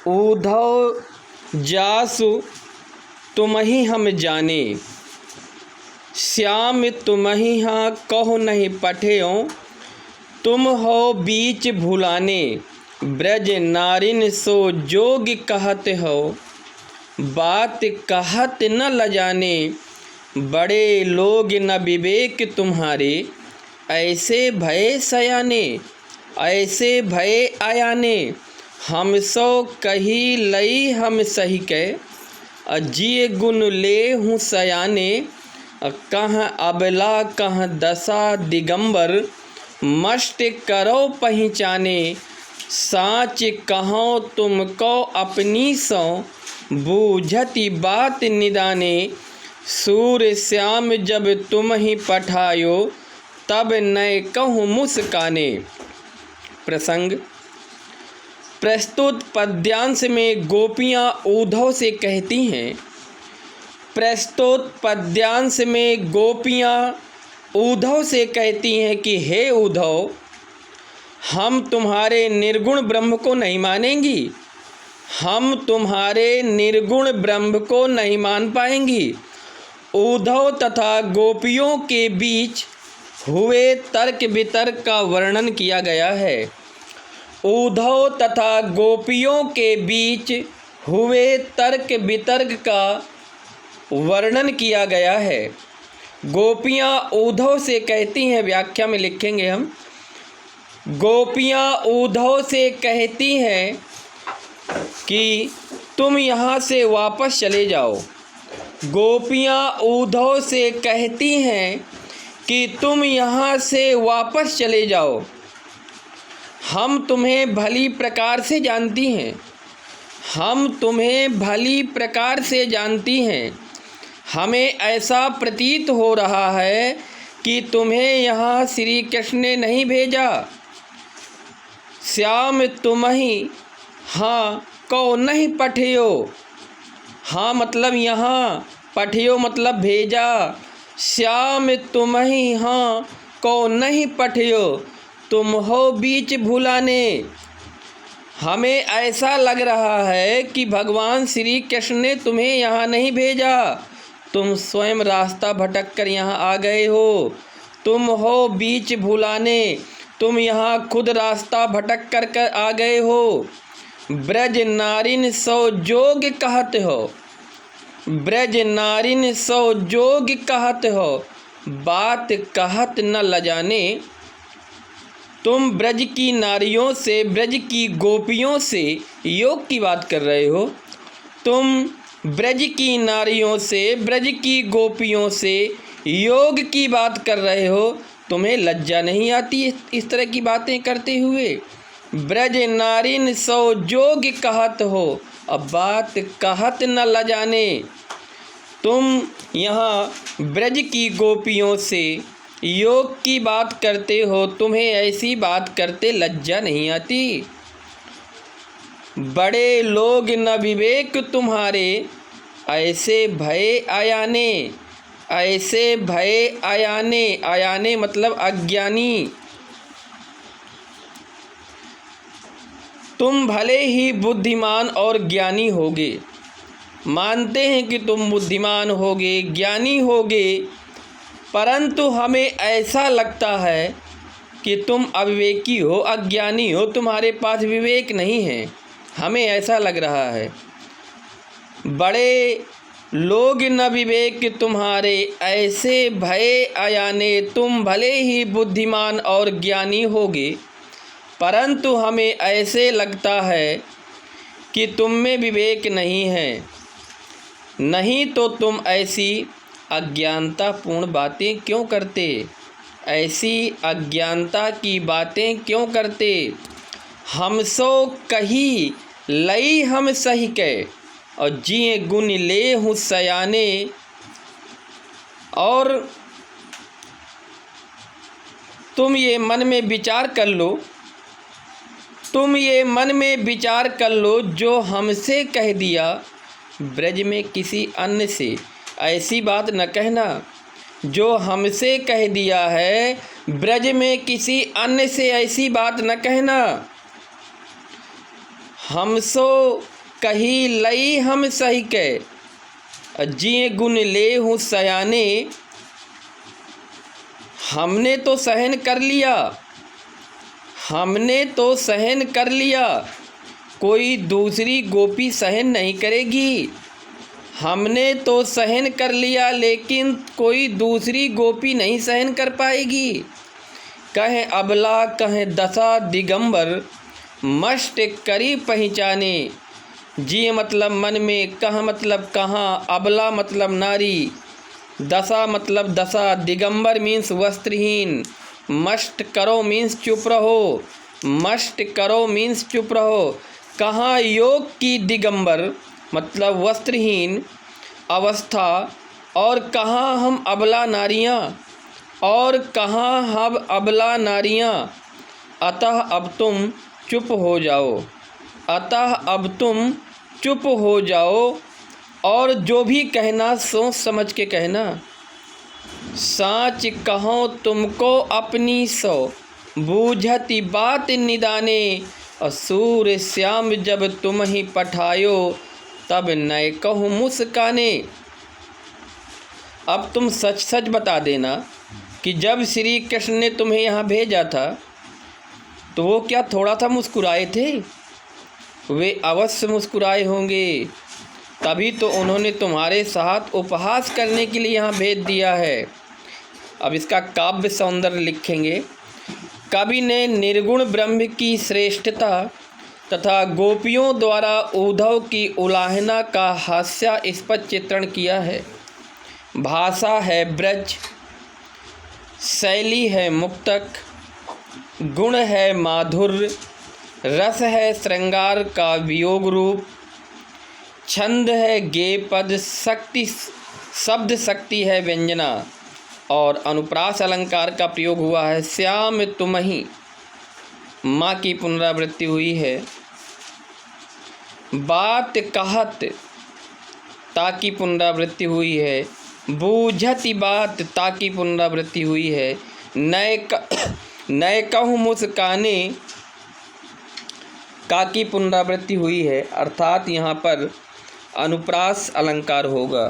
ऊधव जासु तुम्हि हम जाने, श्याम तुम्हि हाँ कहो नहीं पठेओ, तुम हो बीच भुलाने, ब्रज नारिन सो जोग कहत हो, बात कहत न लजाने, बड़े लोग न विवेक तुम्हारे, ऐसे भय सयाने, ऐसे भय आयाने, हम सो कही लई हम सही कह, अजिय गुण ले हूँ सयाने, कहाँ अबला कहाँ दशा दिगंबर, मस्ट करो पहचाने, साच कहो तुमको अपनी सो, बूझती बात निदाने, सूर्य श्याम जब तुम ही पठायो, तब नए कहूँ मुस्काने। प्रसंग। प्रस्तुत पद्यांश में गोपियाँ ऊधव से कहती हैं, प्रस्तुत पद्यांश में गोपियाँ ऊधव से कहती हैं कि हे ऊधव, हम तुम्हारे निर्गुण ब्रह्म को नहीं मानेंगी, हम तुम्हारे निर्गुण ब्रह्म को नहीं मान पाएंगी। ऊधव तथा गोपियों के बीच हुए तर्क वितर्क का वर्णन किया गया है। ऊधव तथा गोपियों के बीच हुए तर्क वितर्क का वर्णन किया गया है। गोपियाँ ऊधव से कहती हैं, व्याख्या में लिखेंगे हम, गोपियाँ ऊधव से कहती हैं कि तुम यहाँ से वापस चले जाओ। गोपियाँ ऊधव से कहती हैं कि तुम यहाँ से वापस चले जाओ, हम तुम्हें भली प्रकार से जानती हैं, हम तुम्हें भली प्रकार से जानती हैं, हमें ऐसा प्रतीत हो रहा है कि तुम्हें यहाँ श्री कृष्ण ने नहीं भेजा। श्याम तुम्हि हाँ को नहीं पठियो, हाँ मतलब यहाँ, पठियो मतलब भेजा। श्याम तुम्हि हाँ को नहीं पठियो, तुम हो बीच भुलाने। हमें ऐसा लग रहा है कि भगवान श्री कृष्ण ने तुम्हें यहाँ नहीं भेजा, तुम स्वयं रास्ता भटक कर यहाँ आ गए हो। तुम हो बीच भुलाने, तुम यहाँ खुद रास्ता भटक कर आ गए हो। ब्रज नारिन सो जोग कहत हो, ब्रज नारिन सो जोग कहत हो, बात कहत न लजाने। तुम ब्रज की नारियों से, ब्रज की गोपियों से योग की बात कर रहे हो, तुम ब्रज की नारियों से, ब्रज की गोपियों से योग की बात कर रहे हो, तुम्हें लज्जा नहीं आती इस तरह की बातें करते हुए। ब्रज नारिन सो जोग कहत हो, अब बात कहत न लजाने। तुम यहाँ ब्रज की गोपियों से योग की बात करते हो, तुम्हें ऐसी बात करते लज्जा नहीं आती। बड़े लोग न विवेक तुम्हारे, ऐसे भय आयाने, ऐसे भय आयाने, आयाने मतलब अज्ञानी। तुम भले ही बुद्धिमान और ज्ञानी होगे, मानते हैं कि तुम बुद्धिमान होगे, ज्ञानी होगे, परंतु हमें ऐसा लगता है कि तुम अविवेकी हो, अज्ञानी हो, तुम्हारे पास विवेक नहीं है, हमें ऐसा लग रहा है। बड़े लोग न विवेक तुम्हारे, ऐसे भय आयाने। तुम भले ही बुद्धिमान और ज्ञानी होगे, परंतु हमें ऐसे लगता है कि तुम में विवेक नहीं है, नहीं तो तुम ऐसी अज्ञानतापूर्ण बातें क्यों करते, ऐसी अज्ञानता की बातें क्यों करते। हम सो कही लई हम सही कह, और जिए गुण ले हूँ सयाने। और तुम ये मन में विचार कर लो, तुम ये मन में विचार कर लो, जो हमसे कह दिया ब्रज में किसी अन्य से ऐसी बात न कहना, जो हमसे कह दिया है ब्रज में किसी अन्य से ऐसी बात न कहना। हम सो कही लई हम सही के, जिए गुण ले हूँ सयाने। हमने तो सहन कर लिया, हमने तो सहन कर लिया, कोई दूसरी गोपी सहन नहीं करेगी। हमने तो सहन कर लिया, लेकिन कोई दूसरी गोपी नहीं सहन कर पाएगी। कहें अबला कहें दशा दिगंबर, मष्ट करी पहचाने। जी मतलब मन में, कह मतलब कहाँ, अबला मतलब नारी, दशा मतलब दशा, दिगंबर मीन्स वस्त्रहीन, मष्ट करो मीन्स चुप रहो, मष्ट करो मीन्स चुप रहो। कहाँ योग की दिगंबर मतलब वस्त्रहीन अवस्था, और कहाँ हम अबला नारियाँ, और कहाँ हम अबला नारियाँ। अतः अब तुम चुप हो जाओ, अतः अब तुम चुप हो जाओ, और जो भी कहना सोच समझ के कहना। साच कहो तुमको अपनी सो, बूझती बात निदाने। असुर श्याम जब तुम ही पठायो, तब नय कहूँ मुस्काने। अब तुम सच सच बता देना कि जब श्री कृष्ण ने तुम्हें यहाँ भेजा था तो वो क्या थोड़ा सा मुस्कुराए थे? वे अवश्य मुस्कुराए होंगे, तभी तो उन्होंने तुम्हारे साथ उपहास करने के लिए यहाँ भेज दिया है। अब इसका काव्य सौंदर्य लिखेंगे। कवि ने निर्गुण ब्रह्म की श्रेष्ठता तथा गोपियों द्वारा उद्धव की उलाहना का हास्यास्पद चित्रण किया है। भाषा है ब्रज, शैली है मुक्तक, गुण है माधुर्य, रस है श्रृंगार का वियोग रूप, छंद है गेय पद, शक्ति शब्द शक्ति है व्यंजना, और अनुप्रास अलंकार का प्रयोग हुआ है। श्याम तुमहि, माँ की पुनरावृत्ति हुई है। बात कहत, ताकि पुनरावृत्ति हुई है। बूझती बात, ताकि पुनरावृत्ति हुई है। नय कहूँ मुस्काने, का की पुनरावृत्ति हुई है, अर्थात यहाँ पर अनुप्रास अलंकार होगा।